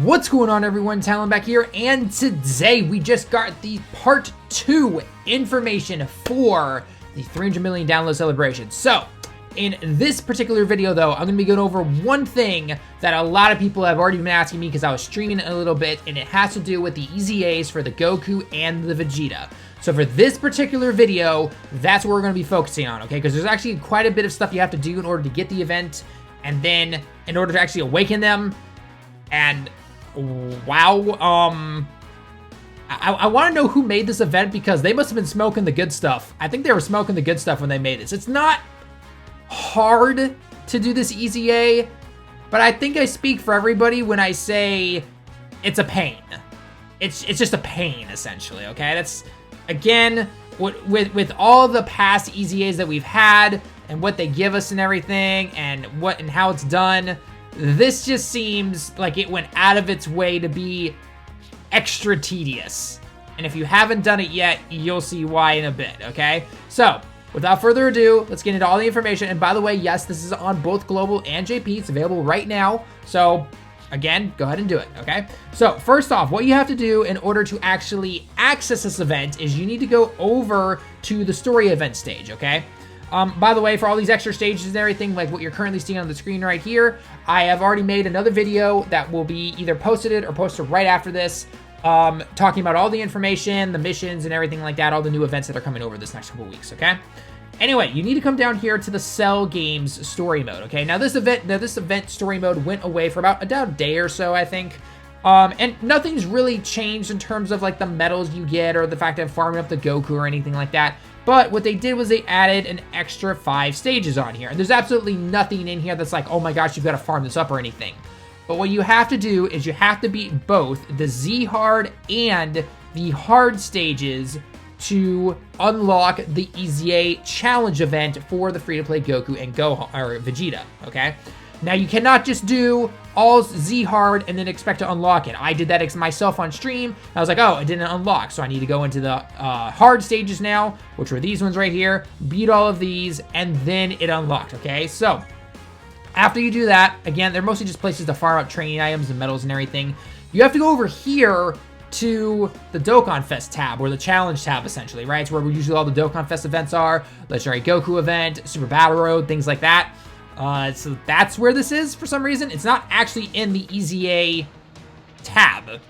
What's going on, everyone? Tallen back here, and today we just got the part 2 information for the 300 million download celebration. So in this particular video though, I'm gonna be going over one thing that a lot of people have already been asking me because I was streaming it a little bit, and it has to do with the EZAs for the Goku and the Vegeta. So for this particular video, that's what we're going to be focusing on, okay? Because there's actually quite a bit of stuff you have to do in order to get the event, and then in order to actually awaken them. And wow, I want to know who made this event, because they must have been smoking the good stuff. I think they were smoking the good stuff when they made this. It's not hard to do this EZA, but I think I speak for everybody when I say it's a pain. It's just a pain, essentially, okay? That's, again, with all the past EZAs that we've had and what they give us and everything and how it's done, this just seems like it went out of its way to be extra tedious. And if you haven't done it yet, you'll see why in a bit, okay? So, without further ado, let's get into all the information. And by the way, yes, this is on both Global and JP. It's available right now. So, again, go ahead and do it, okay? So, first off, what you have to do in order to actually access this event is you need to go over to the story event stage, okay? By the way, for all these extra stages and everything, like what you're currently seeing on the screen right here, I have already made another video that will be either posted or posted right after this, talking about all the information, the missions, and everything like that, all the new events that are coming over this next couple weeks, okay? Anyway, you need to come down here to the Cell Games story mode, okay? Now, this event story mode went away for about a day or so, I think. And nothing's really changed in terms of, like, the medals you get or the fact of farming up the Goku or anything like that. But what they did was they added an extra 5 stages on here. And there's absolutely nothing in here that's like, oh my gosh, you've got to farm this up or anything. But what you have to do is you have to beat both the Z hard and the hard stages to unlock the EZA challenge event for the free-to-play Goku and Gohan, or Vegeta, okay? Now, you cannot just do all Z hard and then expect to unlock it. I did that myself on stream. I was like, oh, it didn't unlock, so I need to go into the hard stages now, which were these ones right here, beat all of these, and then it unlocked, okay? So, after you do that, again, they're mostly just places to farm up training items and medals and everything. You have to go over here to the Dokkan Fest tab, or the challenge tab, essentially, right? It's where usually all the Dokkan Fest events are, Legendary Goku event, Super Battle Road, things like that. So that's where this is for some reason. It's not actually in the EZA tab,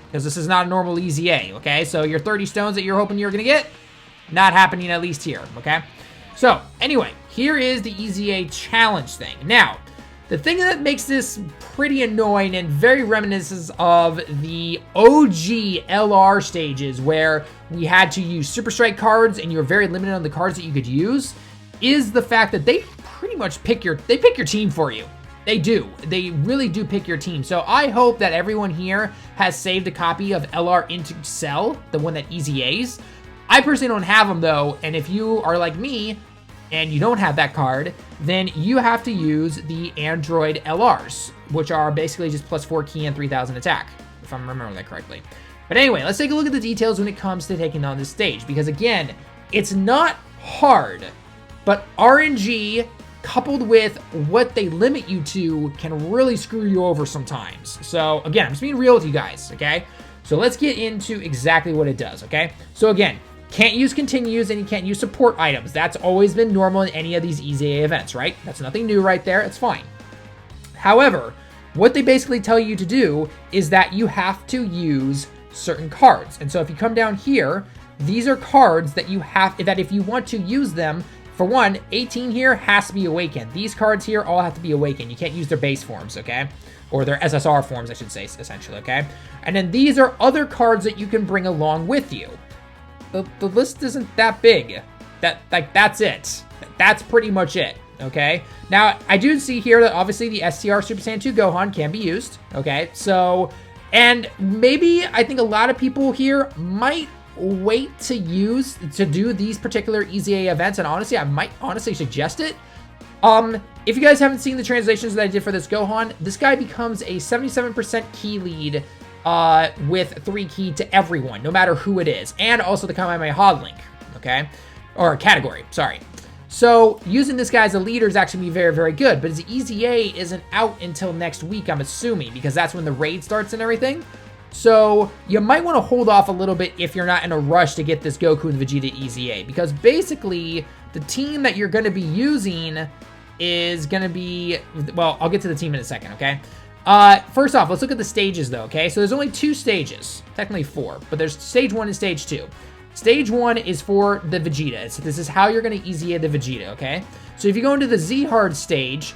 because this is not a normal EZA, okay? So your 30 stones that you're hoping you're going to get, not happening at least here, okay? So anyway, here is the EZA challenge thing. Now, the thing that makes this pretty annoying and very reminiscent of the OG LR stages where we had to use Super Strike cards and you were very limited on the cards that you could use is the fact that they pretty much pick your team for you. They do. They really do pick your team. So I hope that everyone here has saved a copy of LR into Cell, the one that EZAs. I personally don't have them though, and if you are like me and you don't have that card, then you have to use the Android LRs, which are basically just +4 key and 3000 attack, if I'm remembering that correctly. But anyway, let's take a look at the details when it comes to taking on this stage, because again, it's not hard, but RNG coupled with what they limit you to can really screw you over sometimes. So again, I'm just being real with you guys, okay? So let's get into exactly what it does, okay? So again, can't use continues and you can't use support items. That's always been normal in any of these EZA events, right? That's nothing new right there. It's fine. However, what they basically tell you to do is that you have to use certain cards. And so if you come down here, these are cards that you have, that if you want to use them, for one, 18 here has to be awakened. These cards here all have to be awakened. You can't use their base forms, okay? Or their SSR forms, I should say, essentially, okay? And then these are other cards that you can bring along with you. The list isn't that big. That's it. That's pretty much it, okay? Now, I do see here that obviously the STR Super Saiyan 2 Gohan can be used, okay? So, and maybe I think a lot of people here might wait to do these particular EZA events, and honestly, I might honestly suggest it. If you guys haven't seen the translations that I did for this Gohan, this guy becomes a 77% key lead with 3 key to everyone, no matter who it is, and also the Kamehameha Hod link, okay? Or category, sorry. So using this guy as a leader is actually gonna be very, very good, but his EZA isn't out until next week, I'm assuming, because that's when the raid starts and everything. So you might want to hold off a little bit if you're not in a rush to get this Goku and Vegeta EZA, because basically the team that you're going to be using is going to be, well, I'll get to the team in a second, okay? First off, let's look at the stages though, okay? So there's only 2 stages, technically 4, but there's stage 1 and stage 2. Stage 1 is for the Vegeta. So this is how you're going to EZA the Vegeta, okay? So if you go into the Z-Hard stage,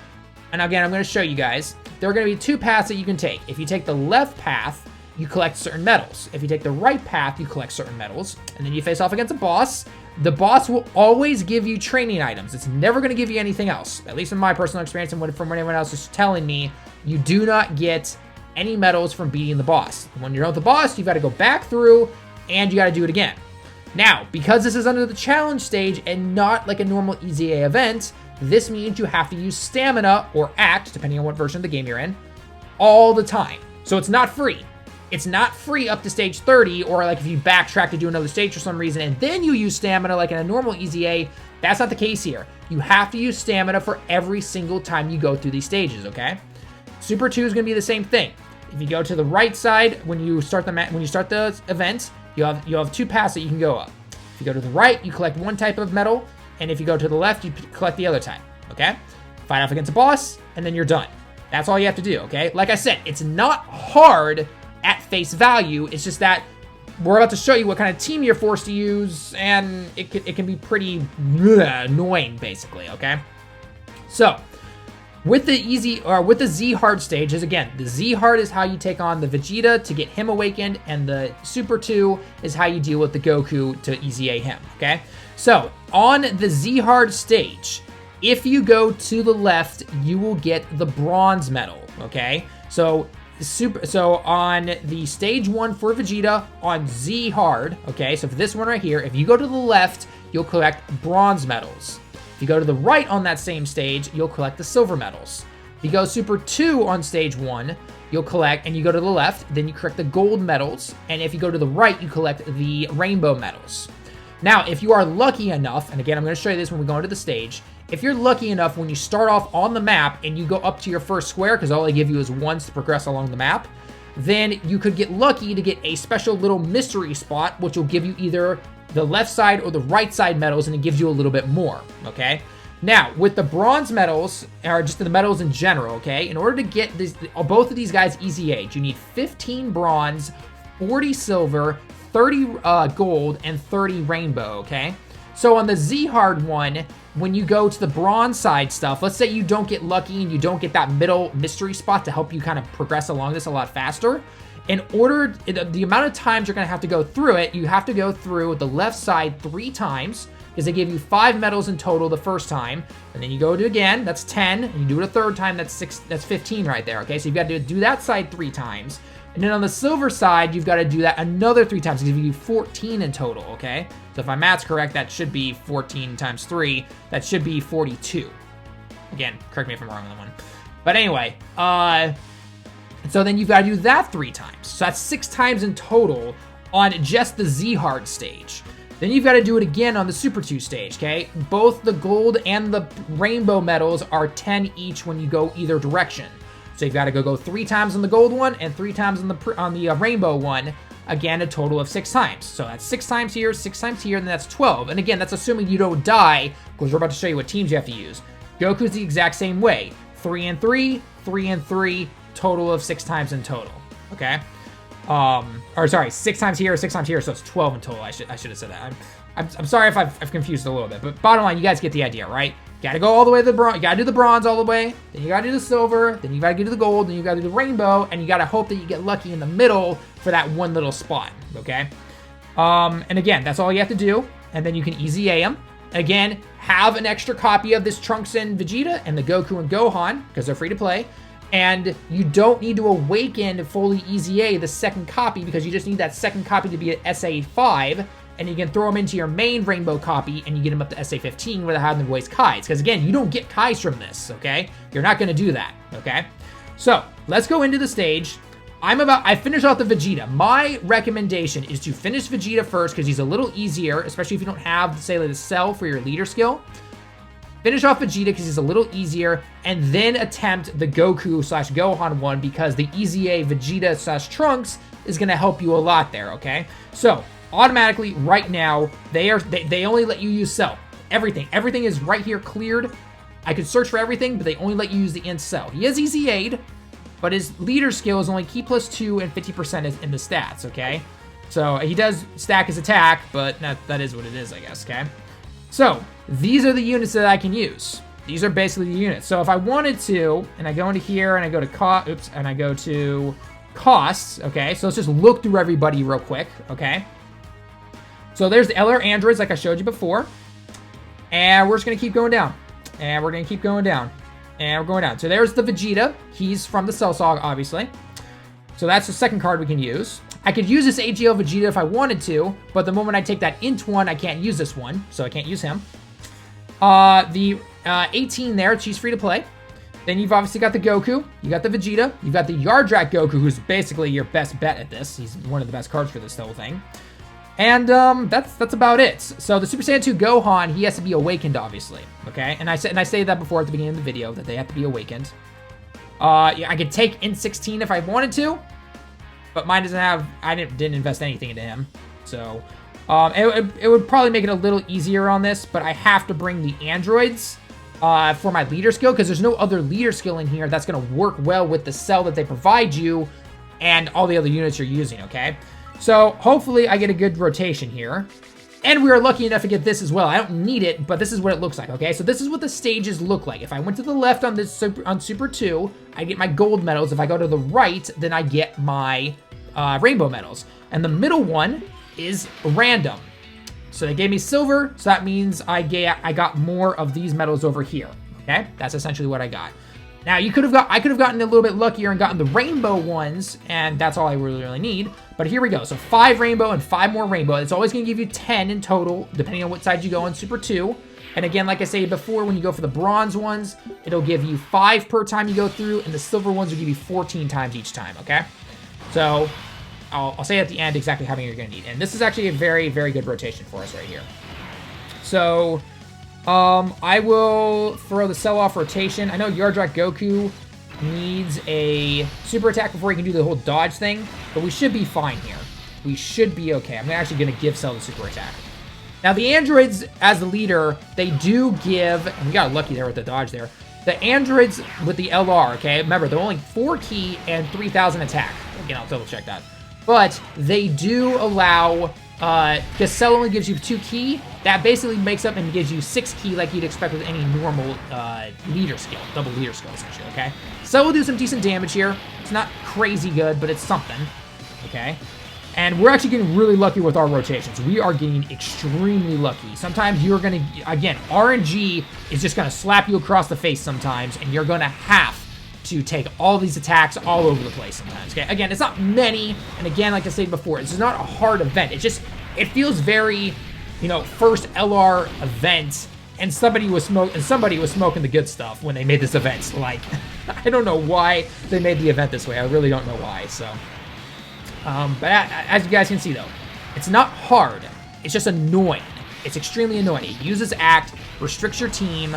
and again, I'm going to show you guys, there are going to be 2 paths that you can take. If you take the left path, you collect certain medals. If you take the right path, you collect certain medals, and then you face off against a boss. The boss will always give you training items. It's never going to give you anything else. At least in my personal experience and from what anyone else is telling me, you do not get any medals from beating the boss. When you're done with the boss, you've got to go back through, and you got to do it again. Now, because this is under the challenge stage and not like a normal EZA event, this means you have to use stamina or act, depending on what version of the game you're in, all the time. So it's not free. It's not free up to stage 30, or like if you backtrack to do another stage for some reason and then you use stamina like in a normal EZA, that's not the case here. You have to use stamina for every single time you go through these stages, okay? Super 2 is going to be the same thing. If you go to the right side when you start the event, you have 2 paths that you can go up. If you go to the right, you collect 1 type of medal, and if you go to the left, you collect the other type, okay? Fight off against a boss, and then you're done. That's all you have to do, okay? Like I said, it's not hard at face value. It's just that we're about to show you what kind of team you're forced to use, and it can be pretty annoying, basically, okay? So, with the Z-Hard stages, again, the Z-Hard is how you take on the Vegeta to get him awakened, and the Super 2 is how you deal with the Goku to EZA him, okay? So, on the Z-Hard stage, if you go to the left, you will get the bronze medal, okay? So on the stage 1 for Vegeta on Z-Hard, okay, so for this one right here, if you go to the left, you'll collect bronze medals. If you go to the right on that same stage, you'll collect the silver medals. If you go Super 2 on stage 1, you'll collect, and you go to the left, then you collect the gold medals, and if you go to the right, you collect the rainbow medals. Now, if you are lucky enough, and again, I'm going to show you this when we go into the stage, if you're lucky enough when you start off on the map and you go up to your first square, because all they give you is once to progress along the map, then you could get lucky to get a special little mystery spot, which will give you either the left side or the right side medals, and it gives you a little bit more, okay? Now, with the bronze medals, or just the medals in general, okay, in order to get both of these guys EZA'd, you need 15 bronze, 40 silver, 30 gold, and 30 rainbow, okay? So on the Z-Hard one, when you go to the bronze side stuff, let's say you don't get lucky and you don't get that middle mystery spot to help you kind of progress along this a lot faster. The amount of times you're going to have to go through it, you have to go through the left side 3 times, because they give you 5 medals in total the first time, and then you go to again, that's 10, and you do it a third time, that's 15 right there, okay? So you've got to do that side 3 times. And then on the silver side, you've got to do that another 3 times, because you give you 14 in total, okay? So if my math's correct, that should be 14 times 3. That should be 42. Again, correct me if I'm wrong on that one. But anyway, so then you've got to do that 3 times. So that's 6 times in total on just the Z-Hard stage. Then you've got to do it again on the Super 2 stage, okay? Both the gold and the rainbow medals are 10 each when you go either direction. So you've got to go 3 times on the gold one and 3 times on the rainbow one. Again, a total of 6 times. So that's 6 times here, 6 times here, and then that's 12. And again, that's assuming you don't die, because we're about to show you what teams you have to use. Goku's the exact same way. 3 and 3, 3 and 3, total of 6 times in total. Okay? Or sorry, 6 times here, 6 times here, so it's 12 in total. I should have said that. I'm sorry if I've confused it a little bit, but bottom line, you guys get the idea, right? You gotta go all the way to the bronze. You gotta do the bronze all the way. Then you gotta do the silver. Then you gotta get to the gold. Then you gotta do the rainbow. And you gotta hope that you get lucky in the middle for that one little spot. Okay. And again, that's all you have to do. And then you can EZA them. Again, have an extra copy of this Trunks and Vegeta and the Goku and Gohan, because they're free to play. And you don't need to awaken fully EZA the second copy, because you just need that second copy to be at SA5. And you can throw them into your main rainbow copy, and you get them up to SA15 where they have them voice Kais. Because again, you don't get Kais from this, okay? You're not going to do that, okay? So, let's go into the stage. I finished off the Vegeta. My recommendation is to finish Vegeta first, because he's a little easier, especially if you don't have, say, like the cell for your leader skill. finish off Vegeta because he's a little easier, and then attempt the Goku/Gohan one because the EZA Vegeta/Trunks is going to help you a lot there, okay? So, automatically, right now, they only let you use Cell. Everything is right here cleared. I could search for everything, but they only let you use the Int Cell. He is EZA'd, but his leader skill is only Ki +2 and 50% in the stats, okay? So, he does stack his attack, but that is what it is, I guess, okay? So, these are the units that I can use. These are basically the units. So, if I wanted to, and I go into here, and I go to and I go to costs, okay? So, let's just look through everybody real quick, okay? So, there's the LR androids, like I showed you before. And we're just going to keep going down. And we're going to keep going down. And we're going down. So, there's the Vegeta. He's from the Cell Saga, obviously. So, that's the second card we can use. I could use this AGL Vegeta if I wanted to, but the moment I take that Int one, I can't use this one, so I can't use him. The 18 there, she's free to play. Then you've obviously got the Goku, you got the Vegeta, you've got the Yardrat Goku, who's basically your best bet at this. He's one of the best cards for this whole thing. And that's about it. So the Super Saiyan 2 Gohan, he has to be awakened, obviously. Okay, and I say that before at the beginning of the video that they have to be awakened. Yeah, I could take Int 16 if I wanted to. But mine doesn't have, I didn't invest anything into him. So, it would probably make it a little easier on this, but I have to bring the androids for my leader skill, because there's no other leader skill in here that's going to work well with the cell that they provide you and all the other units you're using, okay? So, hopefully I get a good rotation here. And we are lucky enough to get this as well. I don't need it, but this is what it looks like, okay? So this is what the stages look like. If I went to the left on this on Super 2, I get my gold medals. If I go to the right, then I get my rainbow medals. And the middle one is random. So they gave me silver, so that means I got more of these medals over here, okay? That's essentially what I got. Now, I could have gotten a little bit luckier and gotten the rainbow ones, and that's all I really need. But here we go. So 5 rainbow and 5 more rainbow. It's always going to give you 10 in total, depending on what side you go on Super 2. And again, like I said before, when you go for the bronze ones, it'll give you 5 per time you go through, and the silver ones will give you 14 times each time, okay? So I'll say at the end exactly how many you're going to need. And this is actually a very, very good rotation for us right here. So I will throw the sell-off rotation. I know Yardrat Goku needs a super attack before he can do the whole dodge thing, but we should be fine here. We should be okay. I'm actually going to give Cell the super attack. Now, the androids, as the leader, they do give, and we got lucky there with the dodge there, the androids with the LR, okay? Remember, they're only 4 ki and 3,000 attack. Again, I'll double check that. But they do allow, because Cell only gives you 2 ki, that basically makes up and gives you 6 ki like you'd expect with any normal leader skill, double leader skill, essentially, okay? Cell will do some decent damage here. It's not crazy good, but it's something, okay? And we're actually getting really lucky with our rotations. We are getting extremely lucky. Sometimes you're going to, again, RNG is just going to slap you across the face sometimes, and you're going to have to take all these attacks all over the place sometimes, okay? Again, it's not many, and again, like I said before, it's not a hard event. It's just, it feels very, you know, first LR event, and somebody was smoking the good stuff when they made this event. Like, I don't know why they made the event this way. I really don't know why, so. But as you guys can see, though, it's not hard. It's just annoying. It's extremely annoying. It uses Act, restricts your team,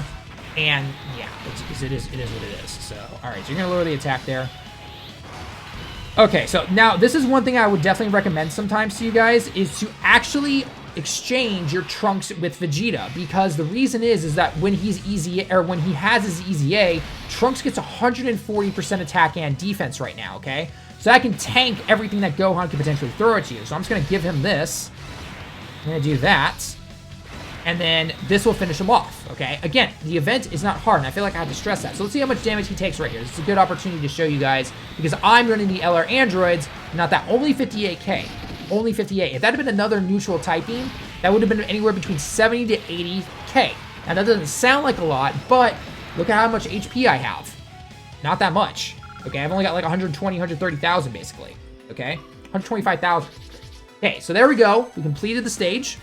and yeah, it is what it is. So, all right, so you're going to lower the attack there. Okay, so now this is one thing I would definitely recommend sometimes to you guys, is to actually exchange your Trunks with Vegeta, because the reason is that when he's EZA, or when he has his EZA, Trunks gets 140% attack and defense right now, okay? So that can tank everything that Gohan could potentially throw at you. So I'm just going to give him this. I'm going to do that. And then this will finish him off, okay? Again, the event is not hard, and I feel like I have to stress that. So let's see how much damage he takes right here. This is a good opportunity to show you guys, because I'm running the LR androids, not that. Only 58k. Only 58. If that had been another neutral typing, that would have been anywhere between 70 to 80k. Now, that doesn't sound like a lot, but look at how much HP I have. Not that much. Okay, I've only got like 120, 130,000 basically. Okay, 125,000. Okay, so there we go. We completed the stage.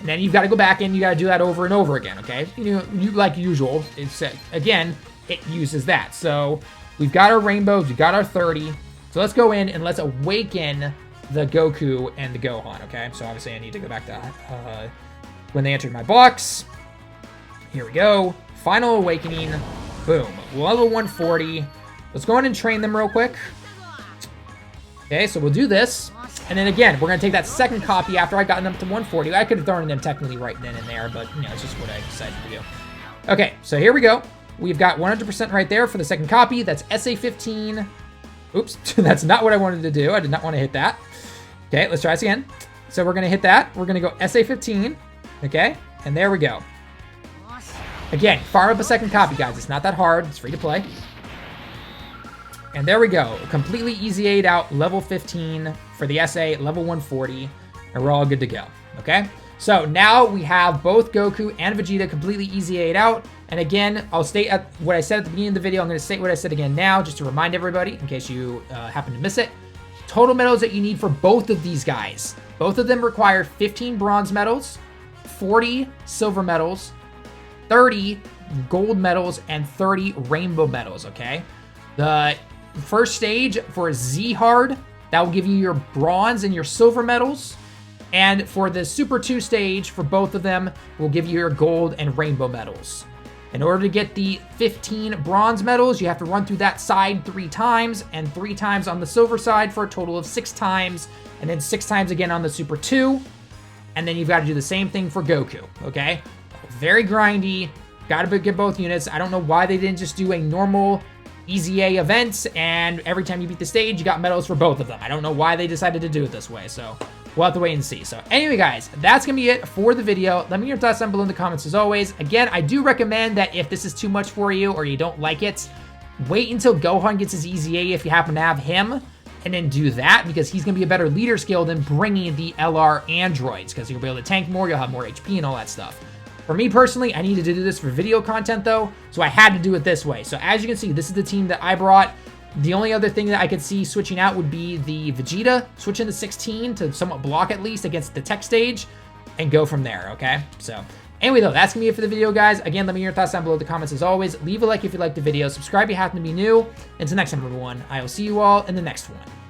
And then you've got to go back and you got to do that over and over again, okay? You know, like usual, it's again, it uses that. So we've got our rainbows, we've got our 30. So let's go in and let's awaken the Goku and the Gohan, okay? So obviously I need to go back to when they entered my box. Here we go. Final Awakening. Boom. Level 140. Let's go ahead and train them real quick. Okay, so we'll do this. And then again, we're going to take that second copy after I gotten them to 140. I could have thrown them technically right then and there, but, you know, it's just what I decided to do. Okay, so here we go. We've got 100% right there for the second copy. That's SA15. Oops, that's not what I wanted to do. I did not want to hit that. Okay, let's try this again. So we're going to hit that. We're going to go SA15. Okay, and there we go. Again, fire up a second copy, guys. It's not that hard. It's free to play. And there we go. Completely EZA'd out, level 15 for the SA, level 140. And we're all good to go, okay? So now we have both Goku and Vegeta completely EZA'd out. And again, I'll state what I said at the beginning of the video. I'm going to state what I said again now, just to remind everybody, in case you happen to miss it. Total medals that you need for both of these guys. Both of them require 15 bronze medals, 40 silver medals, 30 gold medals, and 30 rainbow medals, okay? The first stage for Z Hard, that will give you your bronze and your silver medals. And for the Super 2 stage, for both of them, will give you your gold and rainbow medals. In order to get the 15 bronze medals, you have to run through that side 3 times, and 3 times on the silver side for a total of 6 times, and then 6 times again on the Super 2. And then you've got to do the same thing for Goku, okay? Very grindy. Got to get both units. I don't know why they didn't just do a normal EZA event, and every time you beat the stage, you got medals for both of them. I don't know why they decided to do it this way, so we'll have to wait and see. So anyway, guys, that's going to be it for the video. Let me know your thoughts down below in the comments as always. Again, I do recommend that if this is too much for you or you don't like it, wait until Gohan gets his EZA if you happen to have him, and then do that, because he's going to be a better leader skill than bringing the LR androids, because you'll be able to tank more, you'll have more HP and all that stuff. For me personally, I needed to do this for video content though, so I had to do it this way. So as you can see, this is the team that I brought. The only other thing that I could see switching out would be the Vegeta, switching to 16 to somewhat block at least against the tech stage, and go from there, okay? So anyway though, that's gonna be it for the video, guys. Again, let me know your thoughts down below in the comments as always. Leave a like if you liked the video, subscribe if you happen to be new. Until next time, everyone, I will see you all in the next one.